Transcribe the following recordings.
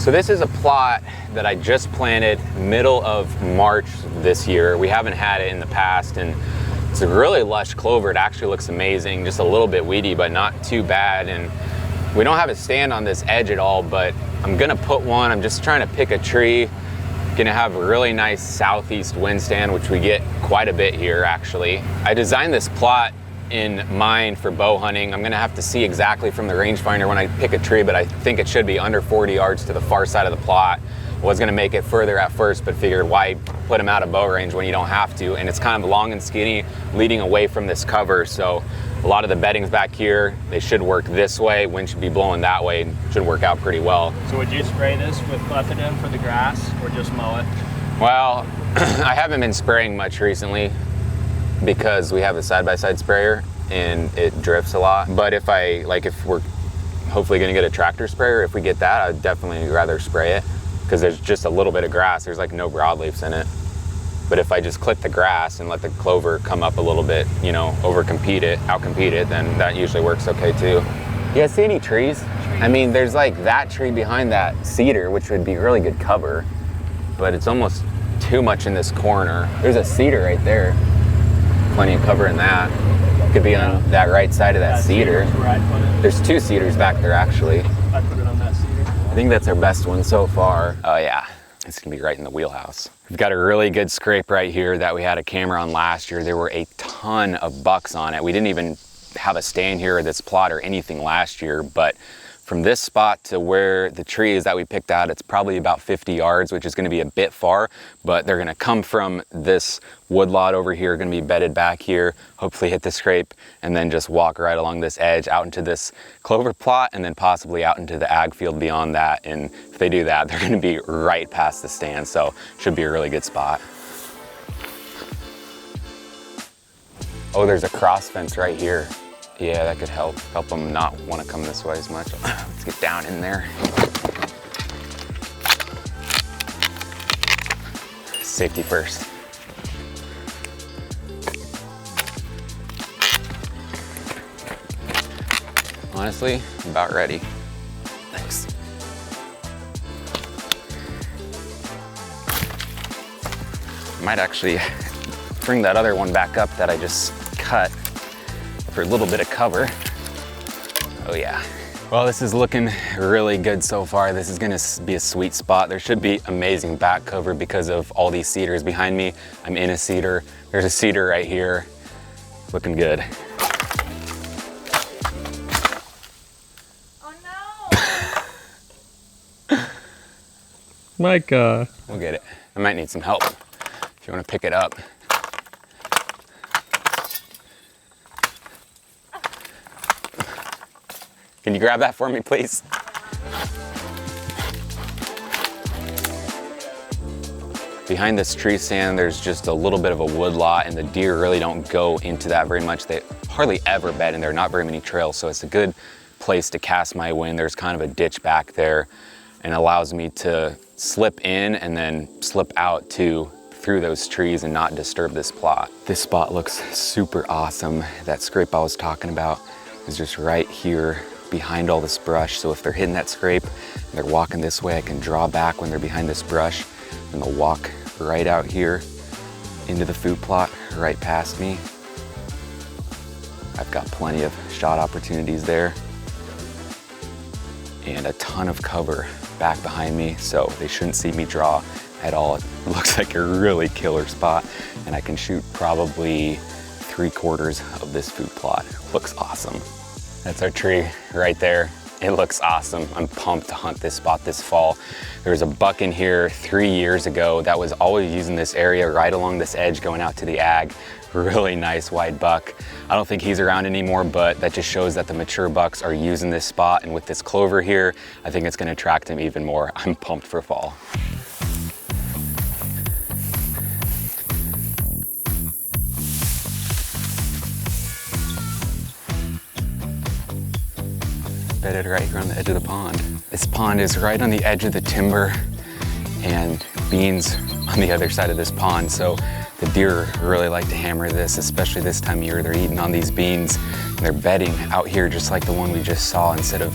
So this is a plot that I just planted middle of March this year. We haven't had it in the past, and it's a really lush clover. It actually looks amazing, just a little bit weedy, but not too bad. And we don't have a stand on this edge at all, but I'm gonna put one. I'm just trying to pick a tree. Gonna have a really nice southeast wind stand, which we get quite a bit here actually. I designed this plot in mind for bow hunting. I'm gonna have to see exactly from the rangefinder when I pick a tree, but I think it should be under 40 yards to the far side of the plot. I was gonna make it further at first, but figured why put them out of bow range when you don't have to. And it's kind of long and skinny, leading away from this cover. So a lot of the bedding's back here. They should work this way. Wind should be blowing that way. Should work out pretty well. So would you spray this with clethodim for the grass or just mow it? Well, I haven't been spraying much recently because we have a side-by-side sprayer and it drifts a lot. But if we're hopefully gonna get a tractor sprayer, if we get that, I'd definitely rather spray it because there's just a little bit of grass. There's like no broadleafs in it. But if I just clip the grass and let the clover come up a little bit, you know, outcompete it, then that usually works okay too. You guys see any trees? I mean, there's like that tree behind that cedar, which would be really good cover, but it's almost too much in this corner. There's a cedar right there. Plenty of cover in that. Could be on that right side of that cedar. Where I'd put it. There's two cedars back there actually. I'd put it on that cedar. I think that's our best one so far. Oh yeah, it's gonna be right in the wheelhouse. We've got a really good scrape right here that we had a camera on last year. There were a ton of bucks on it. We didn't even have a stand here or this plot or anything last year, but from this spot to where the tree is that we picked out, it's probably about 50 yards, which is gonna be a bit far, but they're gonna come from this wood lot over here, gonna be bedded back here, hopefully hit the scrape, and then just walk right along this edge out into this clover plot, and then possibly out into the ag field beyond that. And if they do that, they're gonna be right past the stand, so should be a really good spot. Oh, there's a cross fence right here. Yeah, that could help them not want to come this way as much. Let's get down in there. Safety first. Honestly, I'm about ready. Thanks. Might actually bring that other one back up that I just cut for a little bit of cover. Oh yeah. Well, this is looking really good so far. This is gonna be a sweet spot. There should be amazing back cover because of all these cedars behind me. I'm in a cedar. There's a cedar right here. Looking good. Oh no! Micah. We'll get it. I might need some help if you wanna pick it up. Can you grab that for me, please? Behind this tree stand, there's just a little bit of a wood lot, and the deer really don't go into that very much. They hardly ever bed in there, not very many trails, so it's a good place to cast my wind. There's kind of a ditch back there, and allows me to slip in and then slip out through those trees and not disturb this plot. This spot looks super awesome. That scrape I was talking about is just right here behind all this brush. So if they're hitting that scrape and they're walking this way, I can draw back when they're behind this brush, and they'll walk right out here into the food plot right past me. I've got plenty of shot opportunities there and a ton of cover back behind me, so they shouldn't see me draw at all. It looks like a really killer spot, and I can shoot probably 3/4 of this food plot. Looks awesome. That's our tree right there. It looks awesome. I'm pumped to hunt this spot this fall. There was a buck in here 3 years ago that was always using this area right along this edge going out to the ag. Really nice wide buck. I don't think he's around anymore, but that just shows that the mature bucks are using this spot, and with this clover here, I think it's gonna attract him even more. I'm pumped for fall. Bedded right here on the edge of the pond. This pond is right on the edge of the timber and beans on the other side of this pond. So the deer really like to hammer this, especially this time of year. They're eating on these beans and they're bedding out here just like the one we just saw. Instead of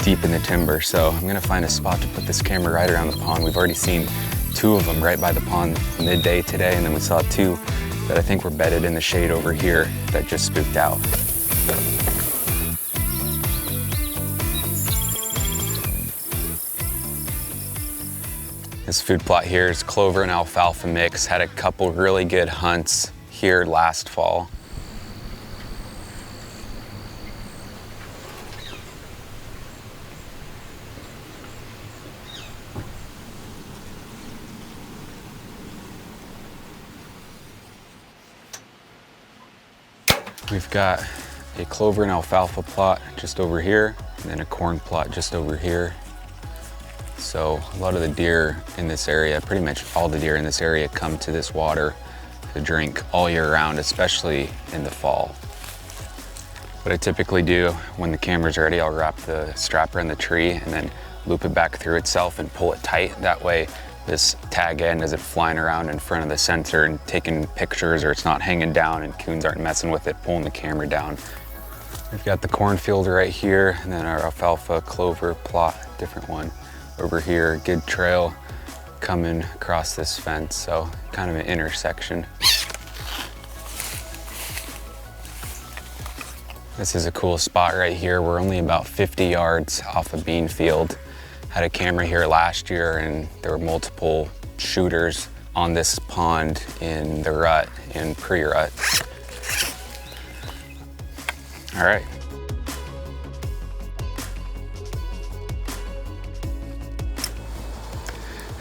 deep in the timber. So I'm gonna find a spot to put this camera right around the pond. We've already seen 2 of them right by the pond midday today, and then we saw 2 that I think were bedded in the shade over here that just spooked out. This food plot here is clover and alfalfa mix. Had a couple really good hunts here last fall. We've got a clover and alfalfa plot just over here, and then a corn plot just over here. So a lot of the deer in this area, pretty much all the deer in this area, come to this water to drink all year round, especially in the fall. What I typically do when the camera's ready, I'll wrap the strap around the tree and then loop it back through itself and pull it tight. That way this tag end isn't flying around in front of the sensor and taking pictures, or it's not hanging down and coons aren't messing with it, pulling the camera down. We've got the cornfield right here, and then our alfalfa clover plot, different one over here. Good trail coming across this fence, so kind of an intersection. This is a cool spot right here. We're only about 50 yards off a bean field. Had a camera here last year, and there were multiple shooters on this pond in the rut, in pre-rut. All right.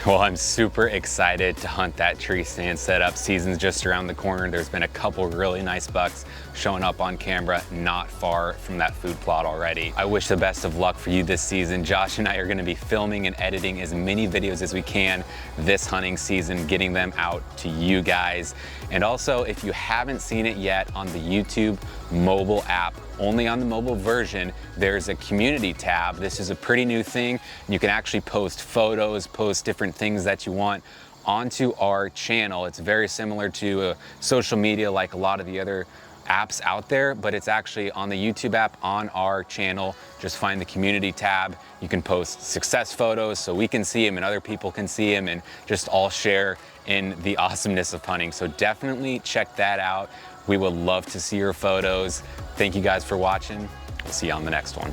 Well, I'm super excited to hunt that tree stand setup. Season's just around the corner. There's been a couple really nice bucks showing up on camera not far from that food plot already. I wish the best of luck for you this season. Josh and I are gonna be filming and editing as many videos as we can this hunting season, getting them out to you guys. And also, if you haven't seen it yet, on the YouTube mobile app, only on the mobile version, there's a community tab. This is a pretty new thing. You can actually post photos, post different things that you want onto our channel. It's very similar to social media like a lot of the other apps out there, but it's actually on the YouTube app on our channel. Just find the community tab. You can post success photos so we can see them and other people can see them, and just all share in the awesomeness of hunting. So definitely check that out. We would love to see your photos. Thank you guys for watching. We'll see you on the next one.